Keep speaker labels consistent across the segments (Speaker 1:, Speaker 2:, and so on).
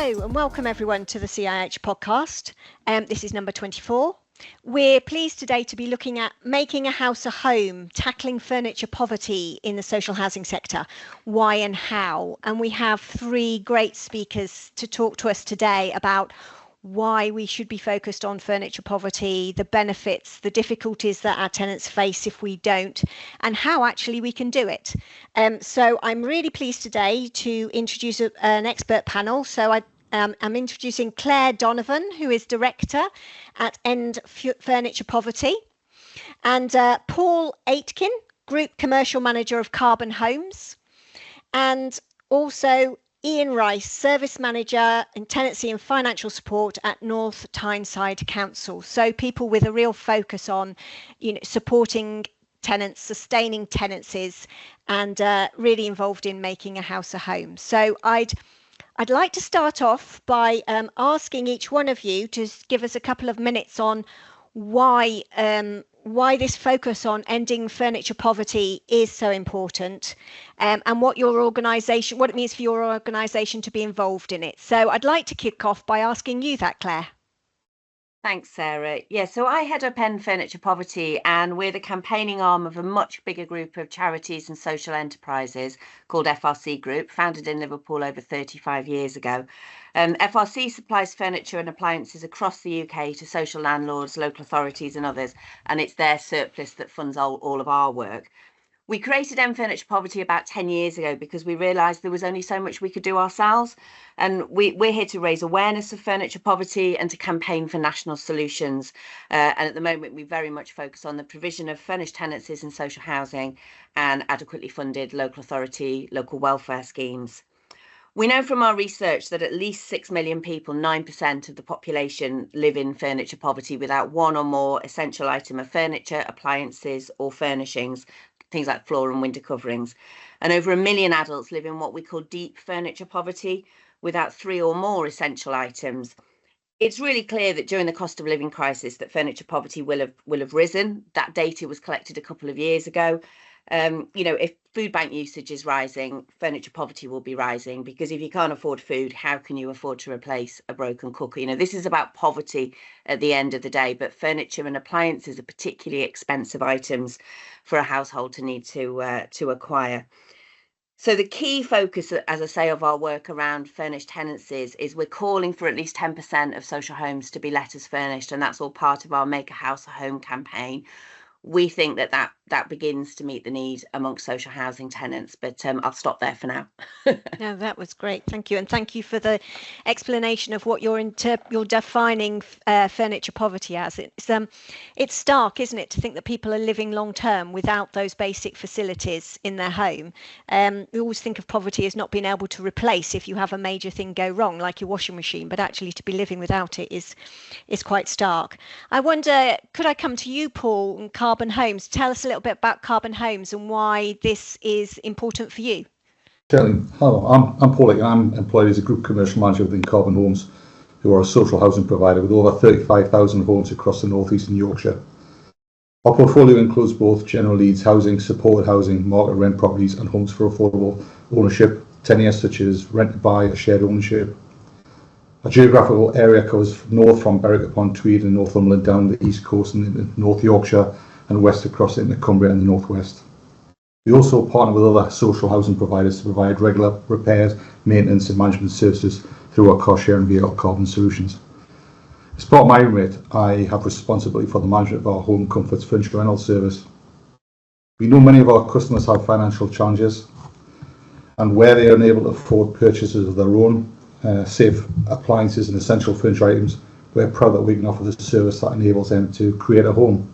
Speaker 1: Hello and welcome everyone to the CIH podcast. This is number 24. We're pleased today to be looking at making a house a home, tackling furniture poverty in the social housing sector, why and how. And we have three great speakers to talk to us today about why we should be focused on furniture poverty, the benefits, the difficulties that our tenants face if we don't, and how actually we can do it. So I'm really pleased today to introduce an expert panel. So I'm introducing Claire Donovan, who is Director at End Furniture Poverty, and Paul Aitkin, Group Commercial Manager of Karbon Homes, and also Ian Rice, Service Manager in Tenancy and Financial Support at North Tyneside Council. So people with a real focus on, supporting tenants, sustaining tenancies, and really involved in making a house a home. So I'd like to start off by asking each one of you to give us a couple of minutes on why this focus on ending furniture poverty is so important, and what it means for your organisation to be involved in it. So I'd like to kick off by asking you that, Claire.
Speaker 2: Thanks, Sarah. Yeah, so I head up End Furniture Poverty, and we're the campaigning arm of a much bigger group of charities and social enterprises called FRC Group, founded in Liverpool over 35 years ago. FRC supplies furniture and appliances across the UK to social landlords, local authorities and others, and it's their surplus that funds all of our work. We created End Furniture Poverty about 10 years ago because we realised there was only so much we could do ourselves. And we're here to raise awareness of furniture poverty and to campaign for national solutions. And at the moment, we very much focus on the provision of furnished tenancies in social housing and adequately funded local authority, local welfare schemes. We know from our research that at least 6 million people, 9% of the population, live in furniture poverty without one or more essential item of furniture, appliances or furnishings, things like floor and window coverings. And over 1 million adults live in what we call deep furniture poverty without 3 or more essential items. It's really clear that during the cost of living crisis that furniture poverty will have risen. That data was collected a couple of years ago. If food bank usage is rising, furniture poverty will be rising, because if you can't afford food, how can you afford to replace a broken cooker? This is about poverty at the end of the day, but furniture and appliances are particularly expensive items for a household to need to acquire. So the key focus, as I say, of our work around furnished tenancies is we're calling for at least 10% of social homes to be let as furnished, and that's all part of our Make a House a Home campaign. We think that begins to meet the need amongst social housing tenants, but I'll stop there for now.
Speaker 1: No, that was great. Thank you. And thank you for the explanation of what you're defining furniture poverty as. It's stark, isn't it, to think that people are living long term without those basic facilities in their home. We always think of poverty as not being able to replace if you have a major thing go wrong, like your washing machine, but actually to be living without it is quite stark. I wonder, could I come to you, Paul, and Karbon Homes? Tell us a little bit about Karbon Homes and why this is important for you.
Speaker 3: Certainly. Hello, I'm Paul Aitkin. I'm employed as a Group Commercial Manager within Karbon Homes, who are a social housing provider with over 35,000 homes across the North East and Yorkshire. Our portfolio includes both general needs housing, supported housing, market rent properties and homes for affordable ownership, tenure such as rent to buy or shared ownership. Our geographical area covers north from Berwick upon Tweed and Northumberland down the east coast and into North Yorkshire and west across into Cumbria and the northwest. We also partner with other social housing providers to provide regular repairs, maintenance and management services through our cost sharing vehicle Karbon Solutions. As part of my remit, I have responsibility for the management of our home comforts furniture rental service. We know many of our customers have financial challenges, and where they are unable to afford purchases of their own safe appliances and essential furniture items, we're proud that we can offer this service that enables them to create a home.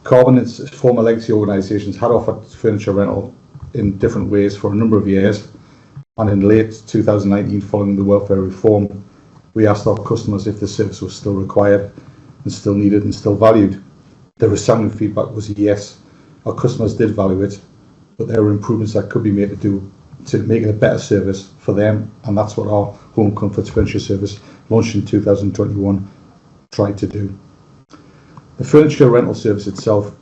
Speaker 3: Karbon, its former legacy organisations, had offered furniture rental in different ways for a number of years, and in late 2019, following the welfare reform, we asked our customers if the service was still required and still needed and still valued. The resounding feedback was yes, our customers did value it, but there were improvements that could be made to make it a better service for them, and that's what our Home Comforts Furniture Service, launched in 2021, tried to do. The furniture rental service itself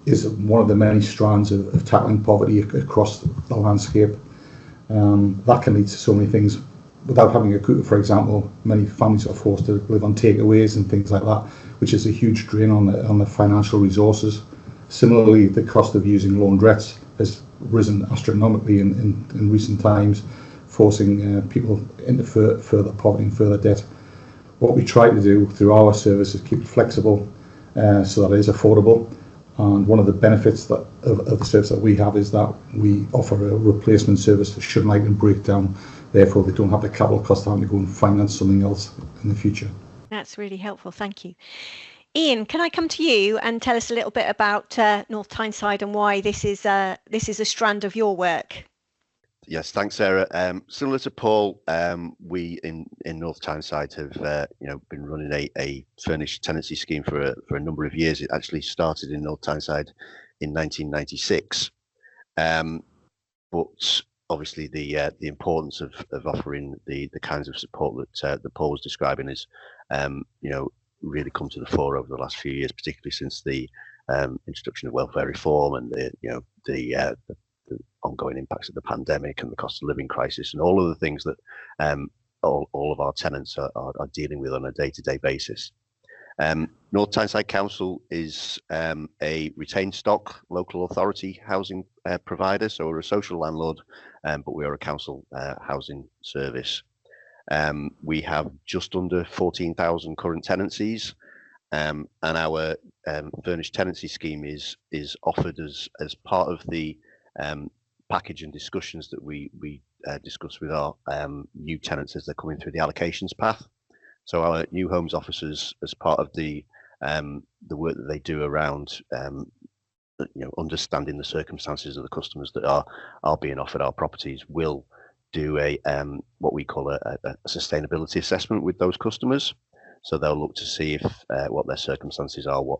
Speaker 3: is one of the many strands of tackling poverty across the landscape. That can lead to so many things. without having a cooker, for example, many families are forced to live on takeaways and things like that, which is a huge drain on the financial resources. Similarly, the cost of using laundrettes has risen astronomically in recent times, forcing people into further poverty and further debt. What we try to do through our service is keep it flexible so that it is affordable. And one of the benefits of the service that we have is that we offer a replacement service should an item break down. Therefore, they don't have the capital cost of having to go and finance something else in the future.
Speaker 1: That's really helpful. Thank you. Ian, can I come to you and tell us a little bit about North Tyneside and why this is a strand of your work?
Speaker 4: Yes, thanks, Sarah. Similar to Paul, we in North Tyneside have been running a furnished tenancy scheme for a number of years. It actually started in North Tyneside in 1996, but obviously the importance of offering the kinds of support that Paul was describing is really come to the fore over the last few years, particularly since the introduction of welfare reform and the ongoing impacts of the pandemic and the cost of living crisis and all of the things that all of our tenants are dealing with on a day-to-day basis. North Tyneside Council is a retained stock local authority housing provider, so we're a social landlord, but we are a council housing service. We have just under 14,000 current tenancies, and our furnished tenancy scheme is offered as part of the package and discussions that we discuss with our new tenants as they're coming through the allocations path. So our new homes officers, as part of the work that they do around understanding the circumstances of the customers that are being offered our properties, will do a what we call a sustainability assessment with those customers. So they'll look to see if what their circumstances are, what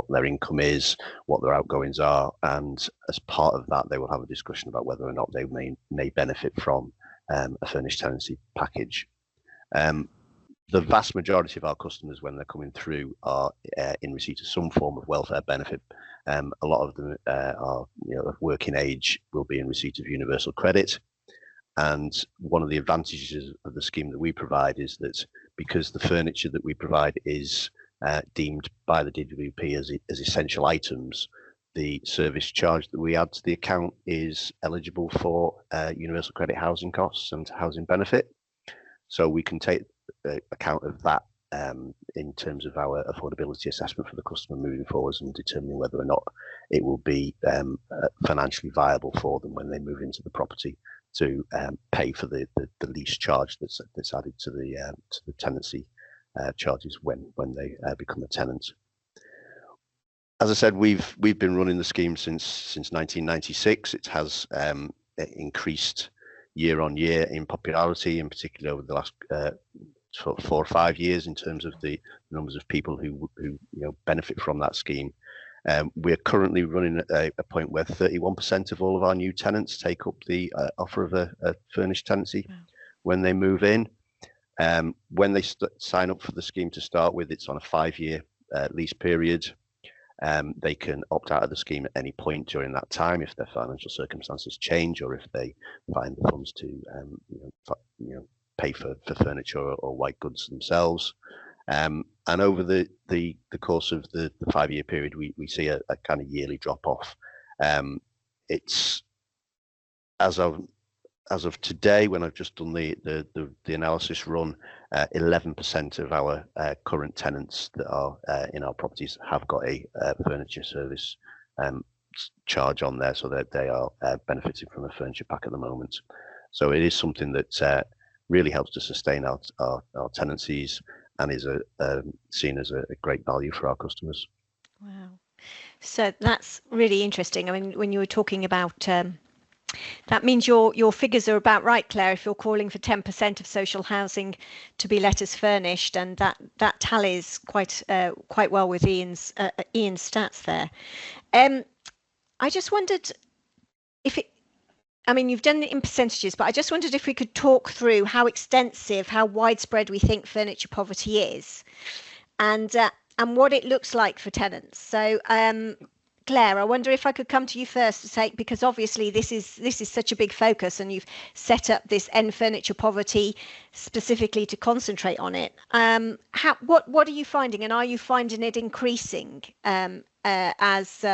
Speaker 4: their income is, what their outgoings are, and as part of that, they will have a discussion about whether or not they may benefit from a furnished tenancy package. The vast majority of our customers, when they're coming through, are in receipt of some form of welfare benefit. A lot of them are of working age, will be in receipt of universal credit. And one of the advantages of the scheme that we provide is that because the furniture that we provide is deemed by the DWP as essential items, the service charge that we add to the account is eligible for universal credit housing costs and housing benefit. So we can take account of that in terms of our affordability assessment for the customer moving forwards and determining whether or not it will be financially viable for them when they move into the property to pay for the lease charge that's added to the tenancy charges when they become a tenant. As I said, we've been running the scheme since 1996. It has increased year on year in popularity, in particular over the last 4 or 5 years in terms of the numbers of people who benefit from that scheme. We're currently running at a point where 31% of all of our new tenants take up the offer of a furnished tenancy when they move in. When they sign up for the scheme to start with, it's on a 5-year lease period. They can opt out of the scheme at any point during that time if their financial circumstances change, or if they find the funds to pay for furniture or white goods themselves. And over the course of the 5-year period, we see a kind of yearly drop off. It's as of today, when I've just done the analysis run, 11% of our current tenants that are in our properties have got a furniture service charge on there, so that they are benefiting from a furniture pack at the moment. So it is something that really helps to sustain our tenancies and is seen as a great value for our customers.
Speaker 1: Wow. So that's really interesting. I mean, when you were talking about that means your figures are about right, Claire, if you're calling for 10% of social housing to be let as furnished, and that tallies quite well with Ian's stats there. I just wondered if you've done it in percentages, but I just wondered if we could talk through how extensive, how widespread we think furniture poverty is, and what it looks like for tenants. So Claire, I wonder if I could come to you first to say, because obviously this is such a big focus, and you've set up this End Furniture Poverty specifically to concentrate on it. What are you finding, and are you finding it increasing as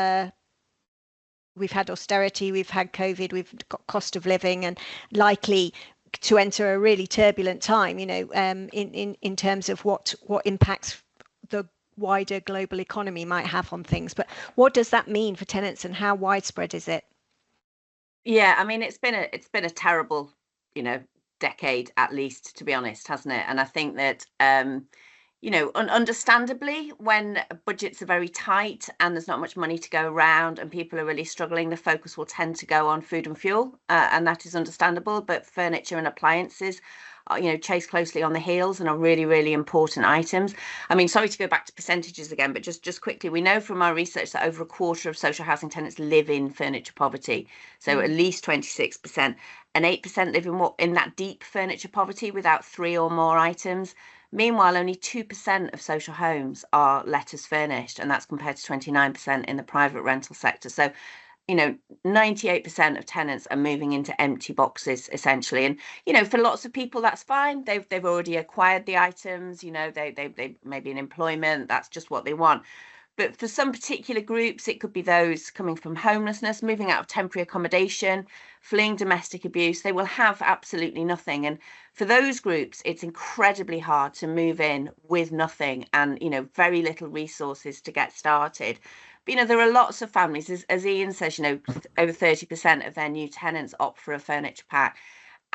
Speaker 1: we've had austerity, we've had COVID, we've got cost of living, and likely to enter a really turbulent time, in terms of what impacts the wider global economy might have on things. But what does that mean for tenants, and how widespread is it?
Speaker 2: Yeah, I mean, it's been a terrible, decade at least, to be honest, hasn't it? And I think that understandably, when budgets are very tight and there's not much money to go around and people are really struggling, the focus will tend to go on food and fuel, and that is understandable. But furniture and appliances, chase closely on the heels and are really, really important items. I mean, sorry to go back to percentages again, but just quickly, we know from our research that over a quarter of social housing tenants live in furniture poverty. So at least 26%, and 8% live in that deep furniture poverty without 3 or more items. Meanwhile, only 2% of social homes are let as furnished, and that's compared to 29% in the private rental sector. So, 98% of tenants are moving into empty boxes, essentially. And, for lots of people, that's fine. They've already acquired the items, they may be in employment, that's just what they want. But for some particular groups, it could be those coming from homelessness, moving out of temporary accommodation, fleeing domestic abuse. They will have absolutely nothing. And for those groups, it's incredibly hard to move in with nothing and, very little resources to get started. But, there are lots of families, as Ian says, over 30% of their new tenants opt for a furniture pack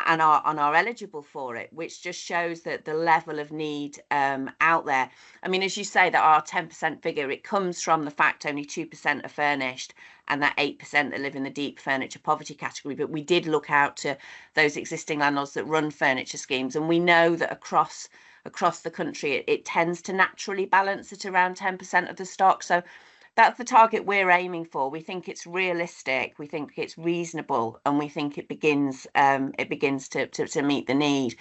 Speaker 2: and are eligible for it, which just shows that the level of need out there. I mean, as you say, that our 10% figure, it comes from the fact only 2% are furnished and that 8% that live in the deep furniture poverty category. But we did look out to those existing landlords that run furniture schemes, and we know that across the country, it tends to naturally balance at around 10% of the stock. So that's the target we're aiming for. We think it's realistic, we think it's reasonable, and we think it begins to meet the need.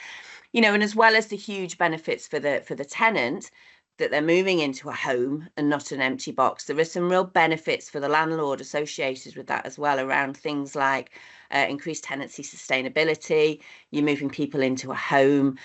Speaker 2: And as well as the huge benefits for the tenant, that they're moving into a home and not an empty box, there are some real benefits for the landlord associated with that as well, around things like increased tenancy sustainability. You're moving people into a home,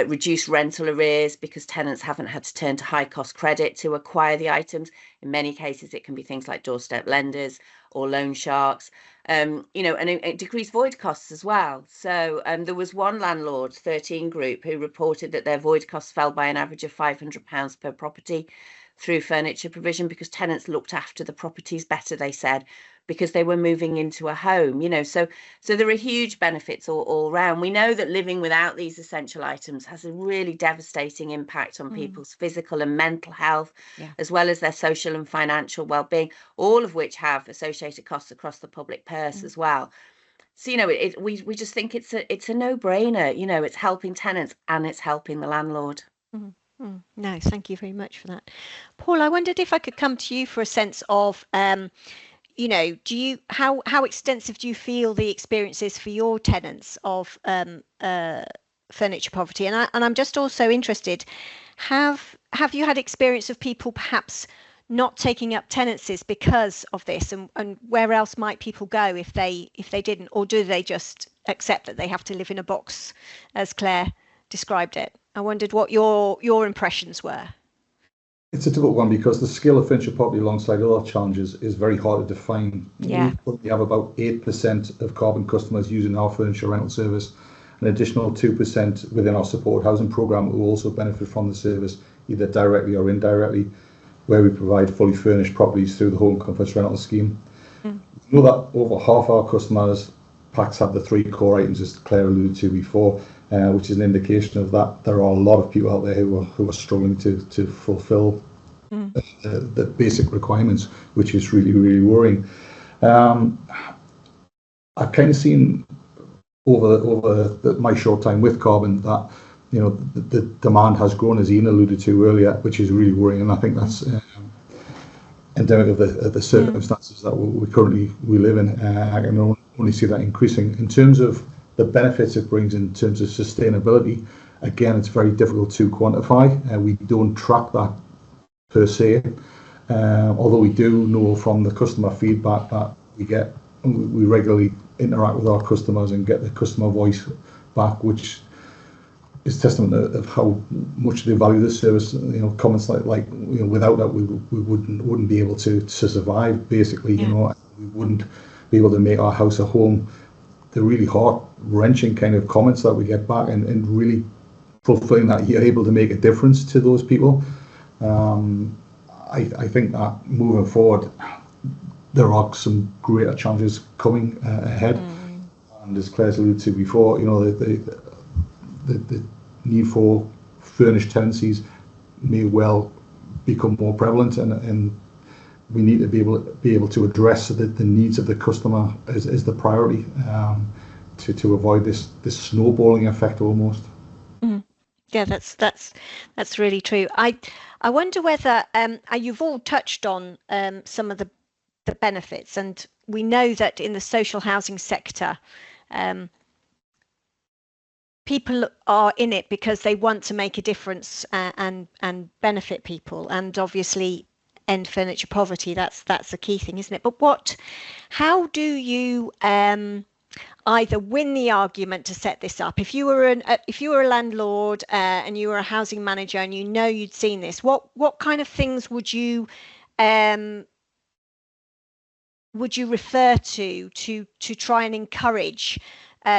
Speaker 2: reduce rental arrears because tenants haven't had to turn to high cost credit to acquire the items. In many cases, it can be things like doorstep lenders or loan sharks, and decrease void costs as well. So there was one landlord, 13 Group, who reported that their void costs fell by an average of £500 per property through furniture provision because tenants looked after the properties better, they said, because they were moving into a home. So there are huge benefits all around. We know that living without these essential items has a really devastating impact on people's physical and mental health, as well as their social and financial well-being, all of which have associated costs across the public purse as well. So we just think it's a no-brainer. It's helping tenants and it's helping the landlord.
Speaker 1: No, thank you very much for that. Paul, I wondered if I could come to you for a sense of how extensive do you feel the experience is for your tenants of furniture poverty? And I'm just also interested, have you had experience of people perhaps not taking up tenancies because of this, and where else might people go if they didn't, or do they just accept that they have to live in a box, as Claire described it? I wondered what your impressions were.
Speaker 3: It's a difficult one because the scale of furniture poverty alongside other challenges is very hard to define.
Speaker 1: Yeah.
Speaker 3: We currently have about 8% of Karbon customers using our furniture rental service, an additional 2% within our support housing programme who also benefit from the service, either directly or indirectly, where we provide fully furnished properties through the Home Comforts Rental Scheme. We know that over half our customers' packs have the 3 core items, as Claire alluded to before, which is an indication of that. There are a lot of people out there who are struggling to fulfil the basic requirements, which is really, really worrying. I've kind of seen over my short time with Karbon that the demand has grown, as Ian alluded to earlier, which is really worrying, and I think that's endemic of the circumstances that we live in. I can only see that increasing. In terms of the benefits it brings in terms of sustainability, again, it's very difficult to quantify. We don't track that per se. Although we do know from the customer feedback that we regularly interact with our customers and get the customer voice back, which is testament of how much they value the service. Comments like without that we wouldn't be able to survive. Basically, we wouldn't be able to make our house a home. The really heart-wrenching kind of comments that we get back, and really fulfilling that you're able to make a difference to those people. I think that moving forward, there are some greater challenges coming ahead. And as Claire's alluded to before, the need for furnished tenancies may well become more prevalent, and we need to be able to address the needs of the customer as the priority, to avoid this snowballing effect almost.
Speaker 1: Yeah, that's really true. I wonder whether you've all touched on some of the benefits, and we know that in the social housing sector, people are in it because they want to make a difference and benefit people, and obviously end furniture poverty. That's the key thing, isn't it? But how do you either win the argument to set this up? If you were a landlord and you were a housing manager and you'd seen this, what kind of things would you refer to try and encourage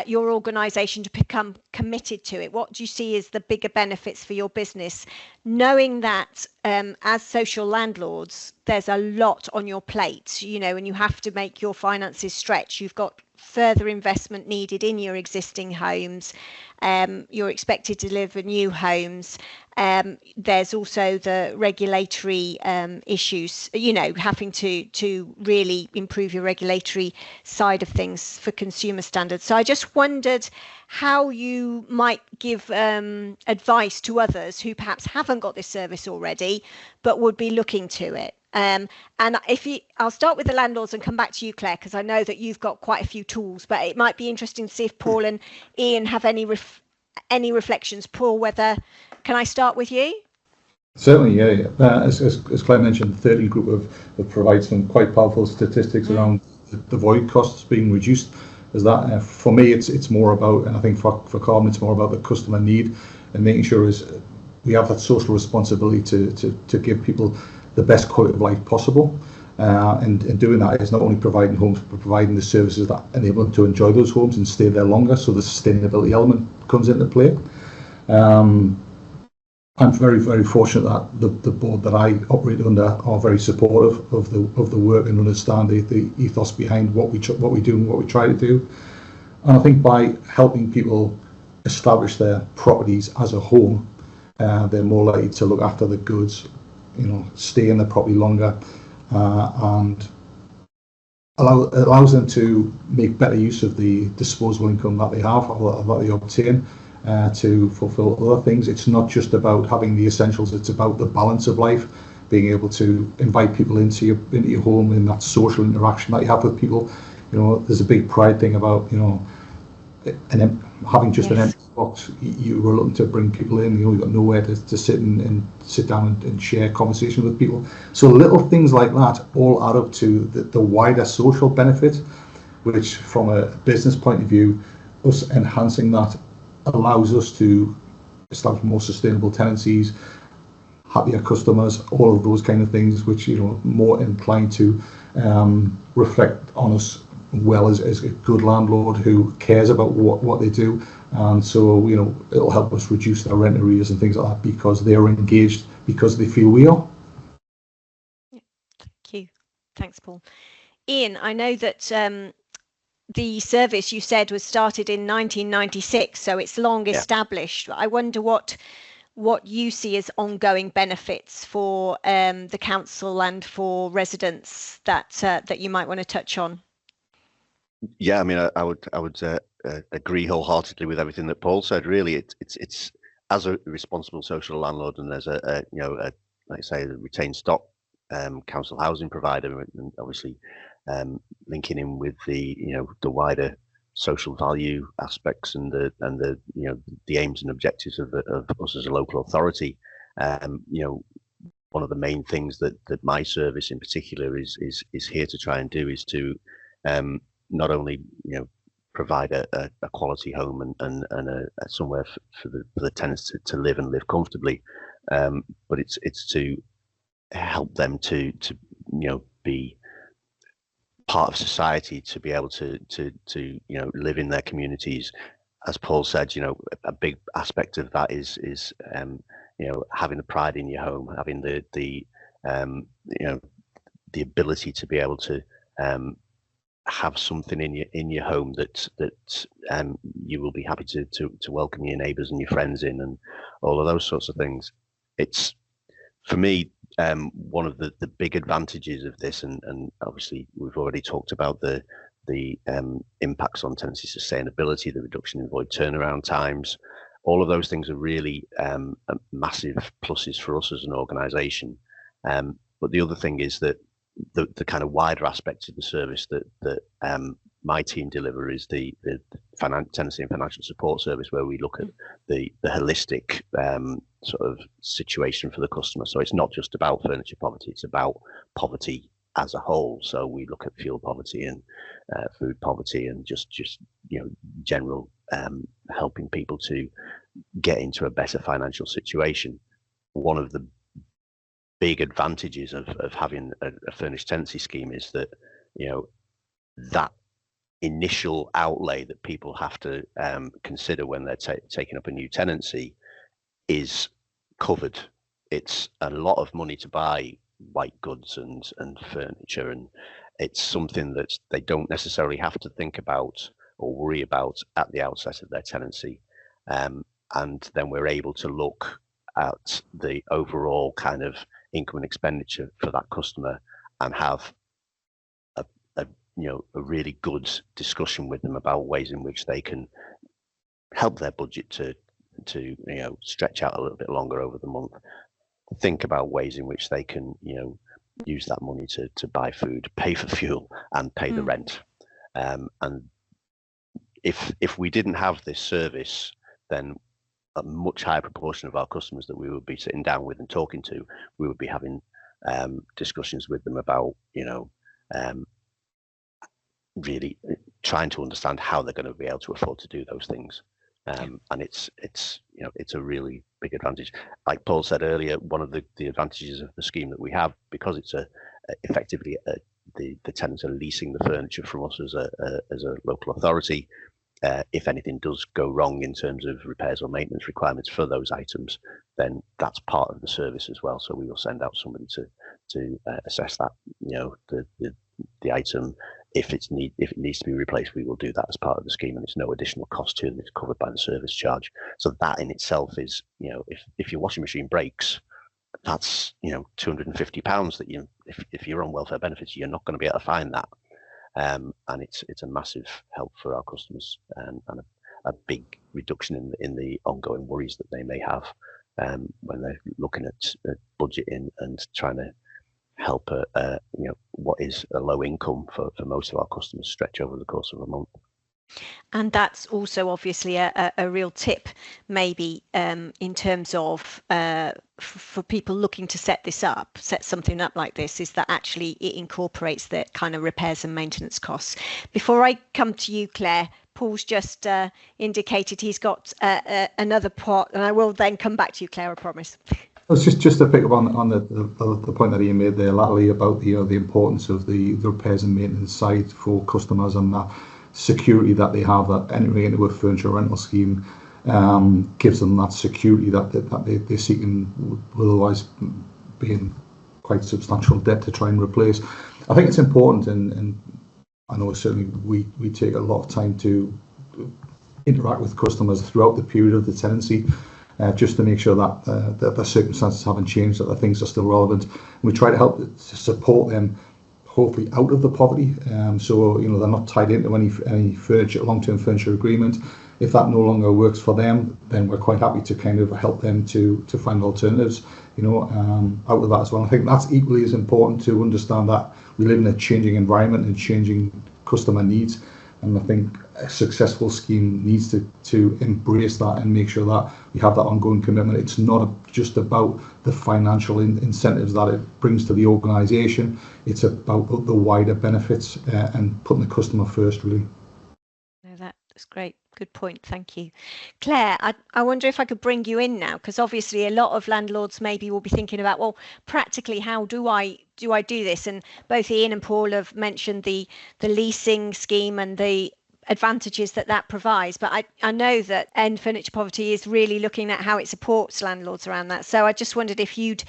Speaker 1: your organisation to become committed to it? What do you see as the bigger benefits for your business, knowing that as social landlords, there's a lot on your plate, and you have to make your finances stretch. You've got further investment needed in your existing homes. You're expected to deliver new homes. There's also the regulatory issues, having to really improve your regulatory side of things for consumer standards. So I just wondered how you might give advice to others who perhaps haven't got this service already, but would be looking to it. And I'll start with the landlords and come back to you, Claire, because I know that you've got quite a few tools, but it might be interesting to see if Paul and Ian have any reflections. Paul, can I start with you?
Speaker 3: Certainly, yeah. As Claire mentioned, the 13 group have provided some quite powerful statistics around the void costs being reduced. As that, for me, it's more about, and I think for Karbon, it's more about the customer need and making sure we have that social responsibility to give people the best quality of life possible. And doing that is not only providing homes, but providing the services that enable them to enjoy those homes and stay there longer. So the sustainability element comes into play. I'm very, very fortunate that the board that I operate under are very supportive of the work and understand the ethos behind what we do and what we try to do. And I think by helping people establish their properties as a home, they're more likely to look after the goods, stay in the property longer, and allows them to make better use of the disposable income that they have or that they obtain to fulfill other things. It's not just about having the essentials, it's about the balance of life, being able to invite people into your home and that social interaction that you have with people. There's a big pride thing about having just an empty box. You were looking to bring people in, you've got nowhere to sit and sit down and share conversation with people. So little things like that all add up to the wider social benefit, which from a business point of view, us enhancing that allows us to establish more sustainable tenancies, happier customers, all of those kind of things, which more inclined to reflect on us well as a good landlord who cares about what they do. And so it'll help us reduce our rent arrears and things like that because they're engaged, because they feel we are.
Speaker 1: Thank you. Thanks, Paul. Ian, I know that the service you said was started in 1996, so it's long established. I wonder what you see as ongoing benefits for the council and for residents that you might want to touch on.
Speaker 4: Yeah, I mean, I would agree wholeheartedly with everything that Paul said. Really, it's as a responsible social landlord, and there's a like I say, a retained stock council housing provider, and obviously linking in with the wider social value aspects and the aims and objectives of us as a local authority. one of the main things that my service in particular is here to try and do is to not only provide a quality home and a somewhere for the tenants to live and live comfortably, but it's to help them to be part of society, to be able to live in their communities. As Paul said, a big aspect of that is having the pride in your home, having the ability to be able to have something in your home that you will be happy to welcome your neighbours and your friends in, and all of those sorts of things. It's, for me, one of the big advantages of this, and obviously we've already talked about the impacts on tenancy sustainability, the reduction in void turnaround times. All of those things are really massive pluses for us as an organisation. But the other thing is that the kind of wider aspect of the service that my team deliver is the tenancy and financial support service, where we look at the holistic sort of situation for the customer. So it's not just about furniture poverty, it's about poverty as a whole. So we look at fuel poverty and food poverty, and just general helping people to get into a better financial situation. One of the big advantages of having a furnished tenancy scheme is that that initial outlay that people have to consider when they're taking up a new tenancy is covered. It's a lot of money to buy white goods and furniture, and it's something that they don't necessarily have to think about or worry about at the outset of their tenancy. And then we're able to look at the overall kind of income and expenditure for that customer and have a really good discussion with them about ways in which they can help their budget to stretch out a little bit longer over the month. Think about ways in which they can use that money to buy food, pay for fuel, and pay the rent. And if we didn't have this service, then a much higher proportion of our customers that we would be sitting down with and talking to, we would be having discussions with them about really trying to understand how they're going to be able to afford to do those things. And it's a really big advantage. Like Paul said earlier, one of the advantages of the scheme that we have, because it's effectively the tenants are leasing the furniture from us as a local authority. If anything does go wrong in terms of repairs or maintenance requirements for those items, then that's part of the service as well. So we will send out somebody to assess that, the item. If it needs to be replaced, we will do that as part of the scheme, and it's no additional cost to them. It's covered by the service charge. So that in itself is, if your washing machine breaks, that's £250 that if you're on welfare benefits, you're not going to be able to find that. And it's a massive help for our customers, and a big reduction in the ongoing worries that they may have when they're looking at budgeting and trying to help what is a low income for most of our customers stretch over the course of a month.
Speaker 1: And that's also obviously a real tip, maybe in terms of for people looking to set something up like this, is that actually it incorporates the kind of repairs and maintenance costs. Before I come to you, Claire, Paul's just indicated he's got another part, and I will then come back to you, Claire, I promise.
Speaker 3: It's just to pick up on the point that Ian made there latterly about the importance of the repairs and maintenance side for customers, and that security that they have, that entering into a furniture rental scheme gives them that security that they're seeking, will otherwise be in quite substantial debt to try and replace. I think it's important, and I know certainly we take a lot of time to interact with customers throughout the period of the tenancy, just to make sure that the circumstances haven't changed, that the things are still relevant. We try to help to support them, hopefully out of the poverty, so they're not tied into any long-term furniture agreement. If that no longer works for them, then we're quite happy to kind of help them to find alternatives, out of that as well. I think that's equally as important, to understand that we live in a changing environment and changing customer needs, And I think a successful scheme needs to embrace that and make sure that we have that ongoing commitment. It's not just about the financial incentives that it brings to the organisation. It's about the wider benefits and putting the customer first, really.
Speaker 1: No, that's great. Good point. Thank you. Claire, I wonder if I could bring you in now, because obviously a lot of landlords maybe will be thinking about, well, practically, how do I do this? And both Ian and Paul have mentioned the leasing scheme and the advantages that provides. But I know that End Furniture Poverty is really looking at how it supports landlords around that. So I just wondered if you'd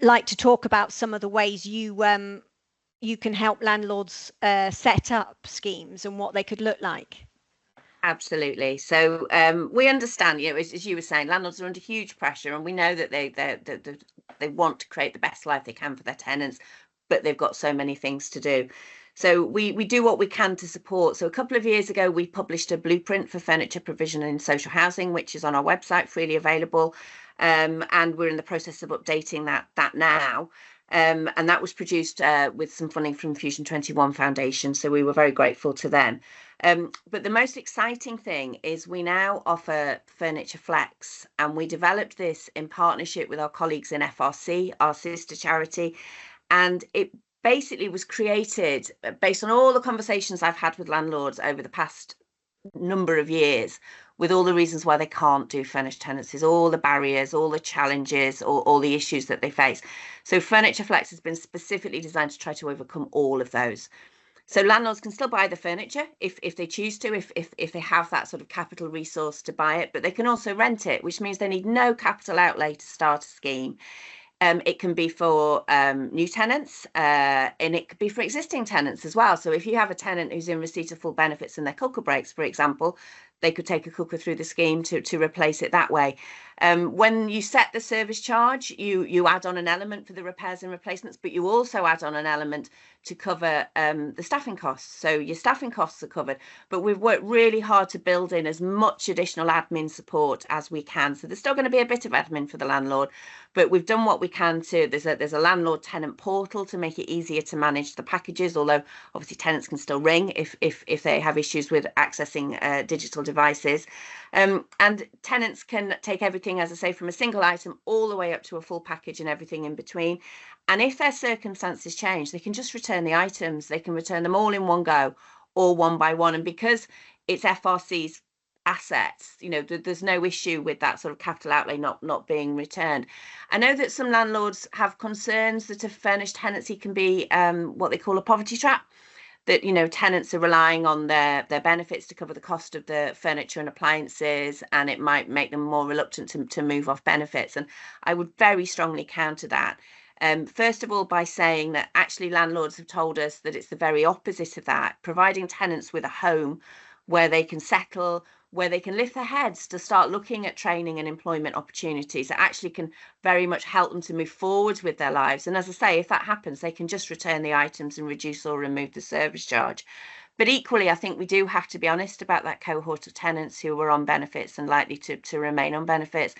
Speaker 1: like to talk about some of the ways you can help landlords set up schemes and what they could look like.
Speaker 2: Absolutely. So we understand, as you were saying, landlords are under huge pressure, and we know that they want to create the best life they can for their tenants, but they've got so many things to do. So we do what we can to support. So a couple of years ago, we published a blueprint for furniture provision in social housing, which is on our website, freely available, and we're in the process of updating that now. And that was produced with some funding from Fusion 21 Foundation, so we were very grateful to them. But the most exciting thing is we now offer Furniture Flex, and we developed this in partnership with our colleagues in FRC, our sister charity, and it basically was created based on all the conversations I've had with landlords over the past number of years, with all the reasons why they can't do furnished tenancies, all the barriers, all the challenges, all the issues that they face. So Furniture Flex has been specifically designed to try to overcome all of those. So landlords can still buy the furniture if they choose to, if they have that sort of capital resource to buy it, but they can also rent it, which means they need no capital outlay to start a scheme. It can be for new tenants, and it could be for existing tenants as well. So if you have a tenant who's in receipt of full benefits and their cooker breaks, for example, they could take a cooker through the scheme to replace it that way. When you set the service charge, you add on an element for the repairs and replacements, but you also add on an element to cover the staffing costs. So your staffing costs are covered, but we've worked really hard to build in as much additional admin support as we can. So there's still going to be a bit of admin for the landlord, but we've done what we can to, there's a landlord tenant portal to make it easier to manage the packages, although obviously tenants can still ring if they have issues with accessing digital devices. And tenants can take everything, as I say, from a single item all the way up to a full package and everything in between. And if their circumstances change, they can just return the items. They can return them all in one go or one by one. And because it's FRC's assets, there's no issue with that sort of capital outlay not being returned. I know that some landlords have concerns that a furnished tenancy can be what they call a poverty trap, that tenants are relying on their benefits to cover the cost of the furniture and appliances, and it might make them more reluctant to move off benefits. And I would very strongly counter that. First of all, by saying that actually landlords have told us that it's the very opposite of that, providing tenants with a home where they can settle, where they can lift their heads to start looking at training and employment opportunities that actually can very much help them to move forwards with their lives. And as I say, if that happens, they can just return the items and reduce or remove the service charge. But equally, I think we do have to be honest about that cohort of tenants who are on benefits and likely to remain on benefits.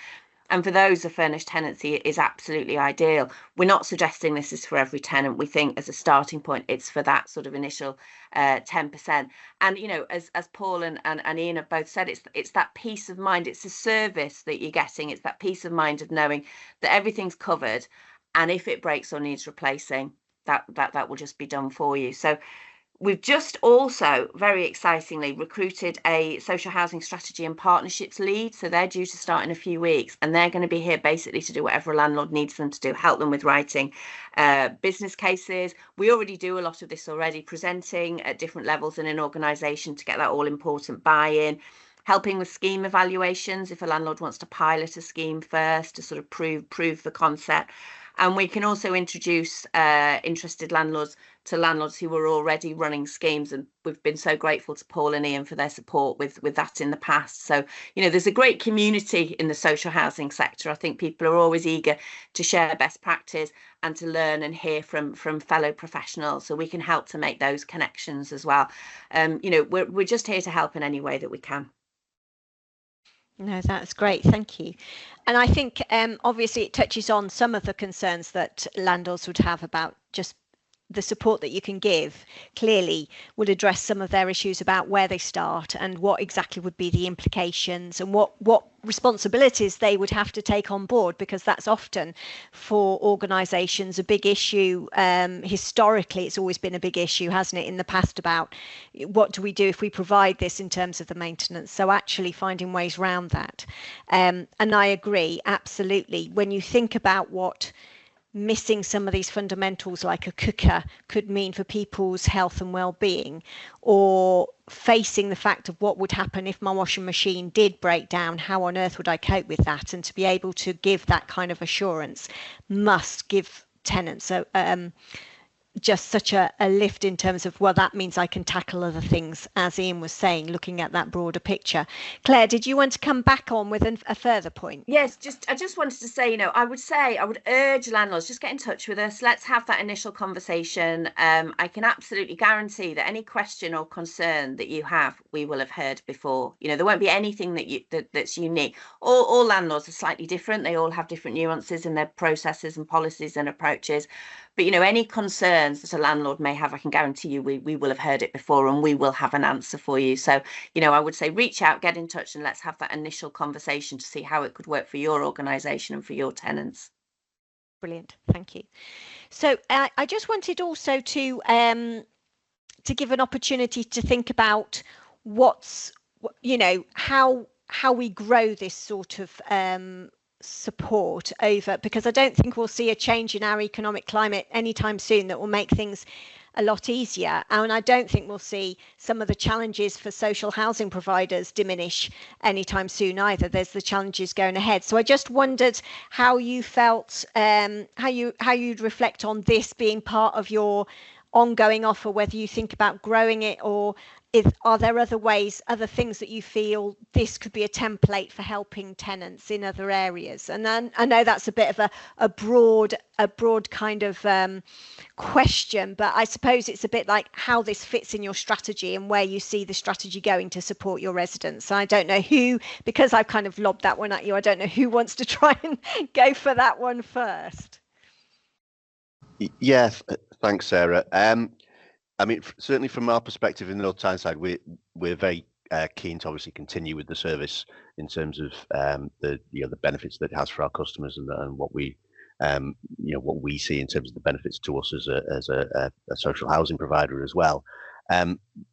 Speaker 2: And for those, a furnished tenancy is absolutely ideal. We're not suggesting this is for every tenant. We think as a starting point, it's for that sort of initial 10%. And, as Paul and Ian have both said, it's that peace of mind. It's a service that you're getting. It's that peace of mind of knowing that everything's covered. And if it breaks or needs replacing, that will just be done for you. So we've just also, very excitingly, recruited a social housing strategy and partnerships lead. So they're due to start in a few weeks, and they're going to be here basically to do whatever a landlord needs them to do, help them with writing business cases. We already do a lot of this already, presenting at different levels in an organisation to get that all important buy-in, helping with scheme evaluations if a landlord wants to pilot a scheme first to sort of prove the concept. And we can also introduce interested landlords to landlords who were already running schemes. And we've been so grateful to Paul and Ian for their support with that in the past. So, there's a great community in the social housing sector. I think people are always eager to share best practice and to learn and hear from fellow professionals. So we can help to make those connections as well. We're just here to help in any way that we can.
Speaker 1: No, that's great. Thank you. And I think obviously it touches on some of the concerns that landlords would have about just the support that you can give clearly would address some of their issues about where they start and what exactly would be the implications and what responsibilities they would have to take on board, because that's often for organisations a big issue. Historically, it's always been a big issue, hasn't it, in the past, about what do we do if we provide this in terms of the maintenance. So actually finding ways around that. And I agree, absolutely. When you think about what missing some of these fundamentals like a cooker could mean for people's health and well-being, or facing the fact of what would happen if my washing machine did break down, how on earth would I cope with that, and to be able to give that kind of assurance must give tenants just such a lift in terms of, well, that means I can tackle other things, as Ian was saying, looking at that broader picture. Claire, did you want to come back on with a further point?
Speaker 2: Yes, I just wanted to say, I would urge landlords, just get in touch with us. Let's have that initial conversation. I can absolutely guarantee that any question or concern that you have, we will have heard before. There won't be anything that's unique. All landlords are slightly different. They all have different nuances in their processes and policies and approaches. But, any concerns that a landlord may have, I can guarantee you we will have heard it before, and we will have an answer for you. So, I would say reach out, get in touch, and let's have that initial conversation to see how it could work for your organisation and for your tenants.
Speaker 1: Brilliant. Thank you. So I just wanted also to give an opportunity to think about how we grow this sort of support over, because I don't think we'll see a change in our economic climate anytime soon that will make things a lot easier, and I don't think we'll see some of the challenges for social housing providers diminish anytime soon either. There's the challenges going ahead. So I just wondered how you felt, how you'd reflect on this being part of your ongoing offer, whether you think about growing it, or are there other ways, other things that you feel this could be a template for helping tenants in other areas? And then I know that's a bit of a broad kind of question, but I suppose it's a bit like how this fits in your strategy and where you see the strategy going to support your residents. I don't know who, because I've kind of lobbed that one at you, I don't know who wants to try and go for that one first.
Speaker 4: Yeah, thanks, Sarah. Certainly from our perspective in the North Tyneside, we're very keen to obviously continue with the service in terms of the benefits that it has for our customers, and what we see in terms of the benefits to us as a social housing provider as well.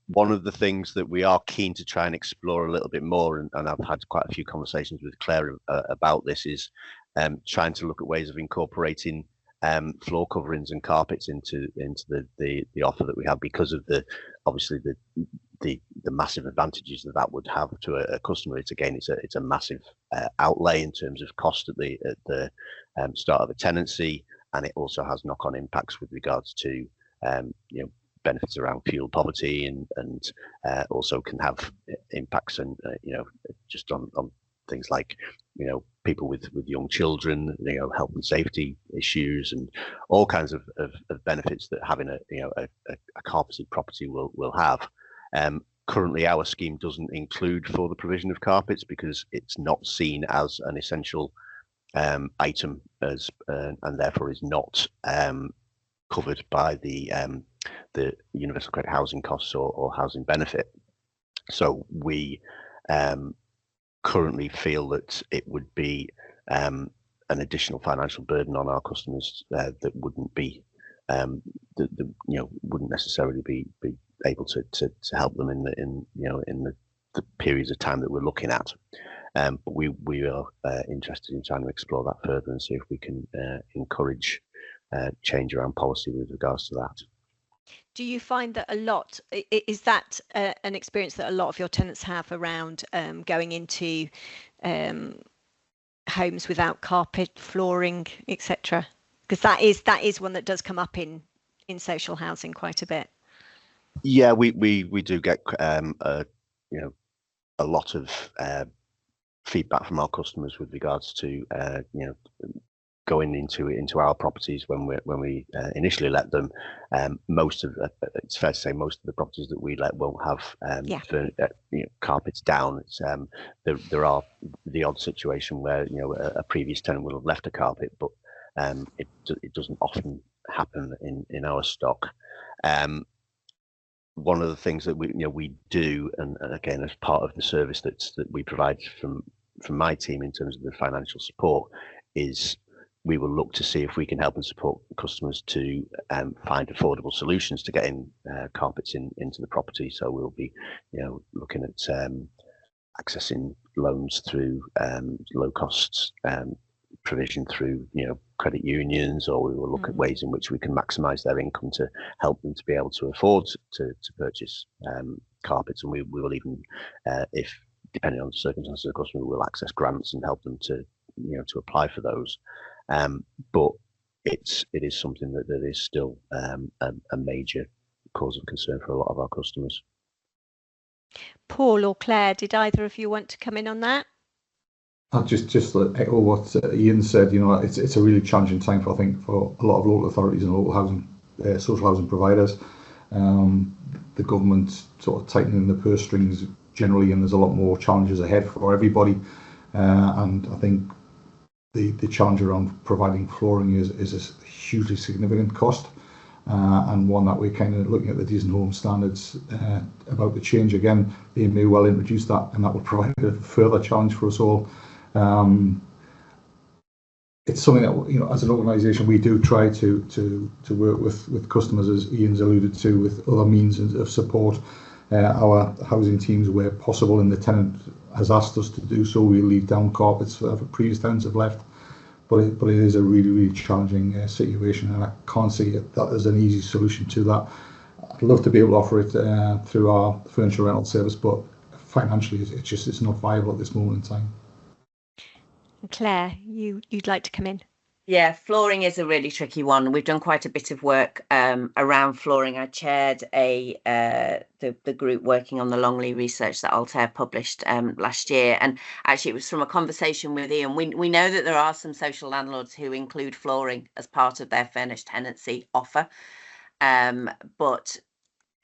Speaker 4: One of the things that we are keen to try and explore a little bit more, and I've had quite a few conversations with Claire about this, is trying to look at ways of incorporating floor coverings and carpets into the offer that we have, because of the massive advantages that would have to a customer. It's a massive outlay in terms of cost at the start of a tenancy, and it also has knock-on impacts with regards to benefits around fuel poverty, and also can have impacts and just on things like people with young children, health and safety issues, and all kinds of benefits that having a carpeted property will have. Currently, our scheme doesn't include for the provision of carpets, because it's not seen as an essential item, and therefore is not covered by the universal credit housing costs or housing benefit. So we currently feel that it would be an additional financial burden on our customers that wouldn't be wouldn't necessarily be able to help them in the periods of time that we're looking at. But we are interested in trying to explore that further and see if we can encourage change around policy with regards to that.
Speaker 1: Do you find that is that an experience that a lot of your tenants have around going into homes without carpet, flooring, etc.? Because that is one that does come up in social housing quite a bit.
Speaker 4: Yeah, we do get a lot of feedback from our customers with regards to going into our properties when we initially let them. It's fair to say most of the properties that we let won't have carpets down. It's there are the odd situation where a previous tenant will have left a carpet, but it doesn't often happen in our stock. One of the things that we do, and again, as part of the service that we provide from my team in terms of the financial support, is we will look to see if we can help and support customers to find affordable solutions to getting carpets into the property. So we'll be, looking at accessing loans through low costs provision through credit unions, or we will look at ways in which we can maximise their income to help them to be able to afford to purchase carpets. And we will even, if depending on the circumstances of the customer, we will access grants and help them to to apply for those. But it is something that is still a major cause of concern for a lot of our customers.
Speaker 1: Paul or Claire, did either of you want to come in on that?
Speaker 3: I'll just echo what Ian said. It's a really challenging time for a lot of local authorities and local housing, social housing providers. The government sort of tightening the purse strings generally, and there's a lot more challenges ahead for everybody. And I think the challenge around providing flooring is a hugely significant cost, and one that we're kind of looking at the Decent Home standards about to change again. They may well introduce that, and that will provide a further challenge for us all. It's something that as an organisation we do try to work with customers, as Ian's alluded to, with other means of support. Our housing teams, where possible, and the tenant has asked us to do so, we leave down carpets for previous tenants have left. But it is a really, really challenging situation, and I can't see that there's an easy solution to that. I'd love to be able to offer it through our furniture rental service, but financially it's not viable at this moment in time.
Speaker 1: Claire, you'd like to come in?
Speaker 2: Yeah, flooring is a really tricky one. We've done quite a bit of work around flooring. I chaired the group working on the Longley research that Altair published last year, and actually it was from a conversation with Ian. We know that there are some social landlords who include flooring as part of their furnished tenancy offer, but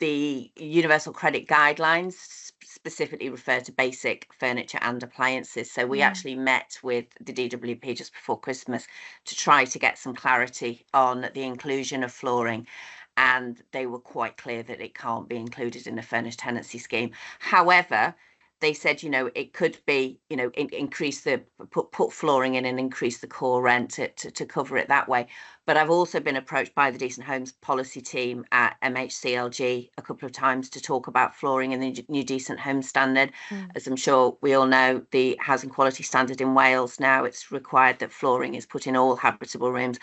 Speaker 2: the Universal Credit Guidelines specifically refer to basic furniture and appliances. So we actually met with the DWP just before Christmas to try to get some clarity on the inclusion of flooring, and they were quite clear that it can't be included in the furnished tenancy scheme. However, they said, it could be, increase put flooring in and increase the core rent to cover it that way. But I've also been approached by the Decent Homes policy team at MHCLG a couple of times to talk about flooring in the new Decent Homes standard. As I'm sure we all know, the housing quality standard in Wales now, it's required that flooring is put in all habitable rooms.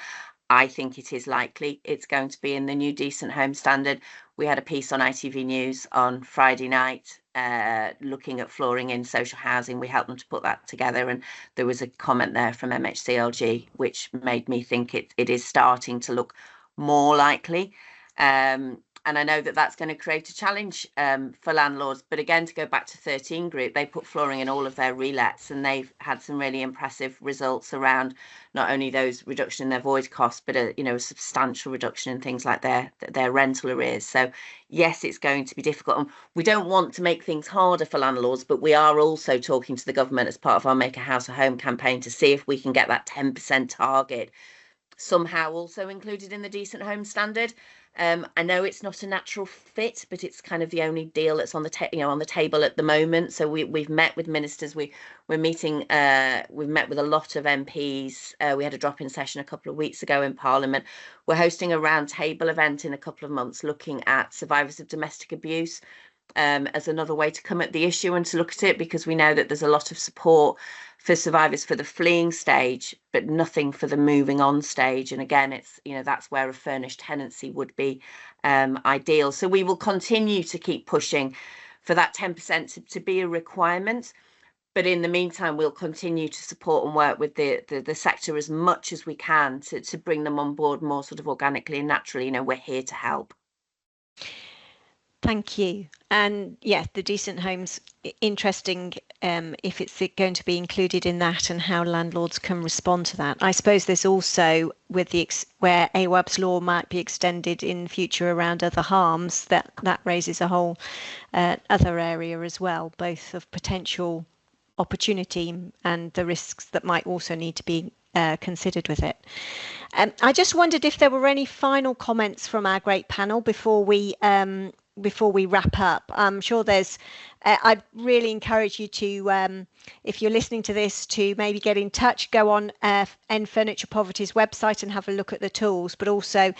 Speaker 2: I think it is likely it's going to be in the new Decent Home standard. We had a piece on ITV News on Friday night looking at flooring in social housing. We helped them to put that together, and there was a comment there from MHCLG which made me think it is starting to look more likely. And I know that that's going to create a challenge for landlords. But again, to go back to 13 Group, they put flooring in all of their relets, and they've had some really impressive results around not only those reduction in their void costs, but a substantial reduction in things like their rental arrears. So yes, it's going to be difficult. And we don't want to make things harder for landlords, but we are also talking to the government as part of our Make a House a Home campaign to see if we can get that 10% target somehow also included in the Decent Home standard. I know it's not a natural fit, but it's kind of the only deal that's on the on the table at the moment. So we've met with ministers. We've met with a lot of MPs. We had a drop-in session a couple of weeks ago in Parliament. We're hosting a roundtable event in a couple of months looking at survivors of domestic abuse as another way to come at the issue and to look at it, because we know that there's a lot of support for survivors for the fleeing stage, but nothing for the moving on stage. And again, it's that's where a furnished tenancy would be ideal. So we will continue to keep pushing for that 10% to be a requirement. But in the meantime, we'll continue to support and work with the sector as much as we can to bring them on board more sort of organically and naturally. We're here to help.
Speaker 1: Thank you. And yeah, the Decent Homes, interesting if it's going to be included in that and how landlords can respond to that. I suppose there's also with where AWAB's law might be extended in future around other harms, that raises a whole other area as well, both of potential opportunity and the risks that might also need to be considered with it. I just wondered if there were any final comments from our great panel before we wrap up. I'm sure there's. I'd really encourage you to, if you're listening to this, to maybe get in touch, go on End Furniture Poverty's website and have a look at the tools, but also,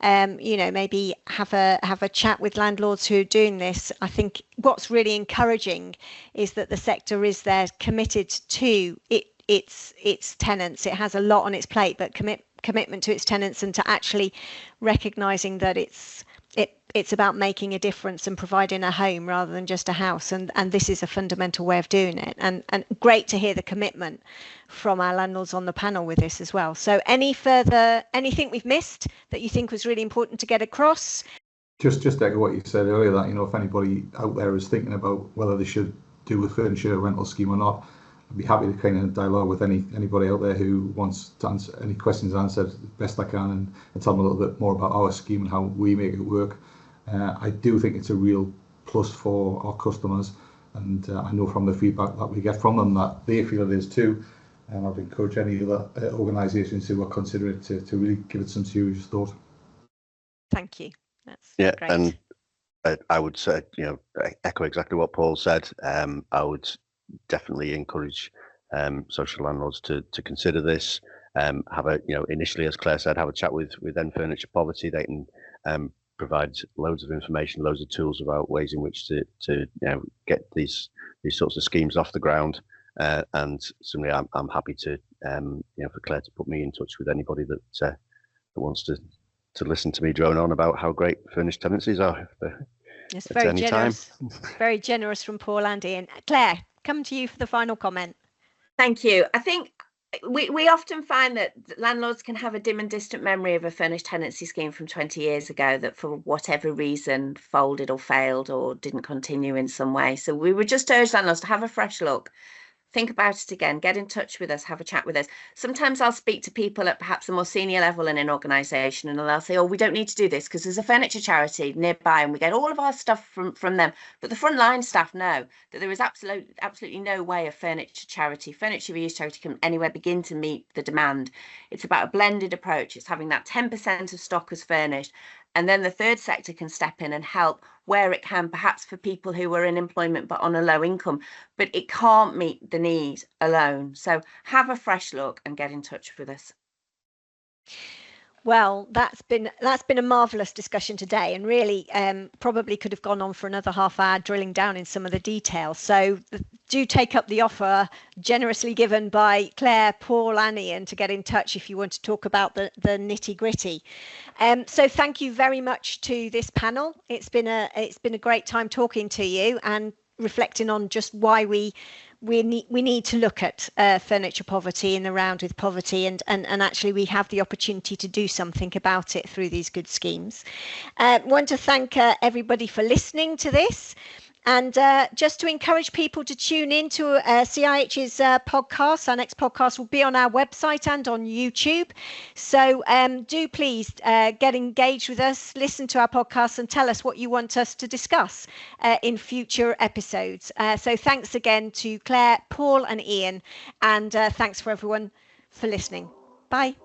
Speaker 1: maybe have a chat with landlords who are doing this. I think what's really encouraging is that the sector is there committed to its tenants. It has a lot on its plate, but commitment to its tenants and to actually recognising that it's about making a difference and providing a home rather than just a house, and this is a fundamental way of doing it, and great to hear the commitment from our landlords on the panel with this as well. So anything we've missed that you think was really important to get across?
Speaker 3: Just echo what you said earlier, that if anybody out there is thinking about whether they should do a furniture rental scheme or not, I'd be happy to kind of dialogue with anybody out there who wants to answer any questions answered best I can, and tell them a little bit more about our scheme and how we make it work. I do think it's a real plus for our customers, and I know from the feedback that we get from them that they feel it is too. And I'd encourage any other organisations who are considering it to really give it some serious thought.
Speaker 1: Thank you. That's great.
Speaker 4: And I would say, echo exactly what Paul said. I would definitely encourage social landlords to consider this. Have a, initially, as Claire said, have a chat with End Furniture Poverty. They can provide loads of information, loads of tools about ways in which to get these sorts of schemes off the ground. And similarly, I'm happy to for Claire to put me in touch with anybody that wants to listen to me drone on about how great furnished tenancies are.
Speaker 1: It's very generous. Very generous from Paul and Ian. Claire, come to you for the final comment.
Speaker 2: Thank you. I think we often find that landlords can have a dim and distant memory of a furnished tenancy scheme from 20 years ago that for whatever reason folded or failed or didn't continue in some way. So we would just urge landlords to have a fresh look. Think about it again, get in touch with us, have a chat with us. Sometimes I'll speak to people at perhaps a more senior level in an organisation, and they'll say, oh, we don't need to do this because there's a furniture charity nearby and we get all of our stuff from them. But the frontline staff know that there is absolutely no way a furniture reuse charity can anywhere begin to meet the demand. It's about a blended approach. It's having that 10% of stock as furnished. And then the third sector can step in and help where it can, perhaps for people who are in employment but on a low income, but it can't meet the need alone. So have a fresh look and get in touch with us.
Speaker 1: Well, that's been a marvellous discussion today, and really probably could have gone on for another half hour drilling down in some of the details. So do take up the offer generously given by Claire, Paul and Ian to get in touch if you want to talk about the nitty gritty. So thank you very much to this panel. It's been a great time talking to you and reflecting on just why we need to look at furniture poverty and the round with poverty, and actually we have the opportunity to do something about it through these good schemes. Want to thank everybody for listening to this, and just to encourage people to tune in to CIH's podcast. Our next podcast will be on our website and on YouTube. So do please get engaged with us, listen to our podcast and tell us what you want us to discuss in future episodes. So thanks again to Claire, Paul and Ian, and thanks for everyone for listening. Bye.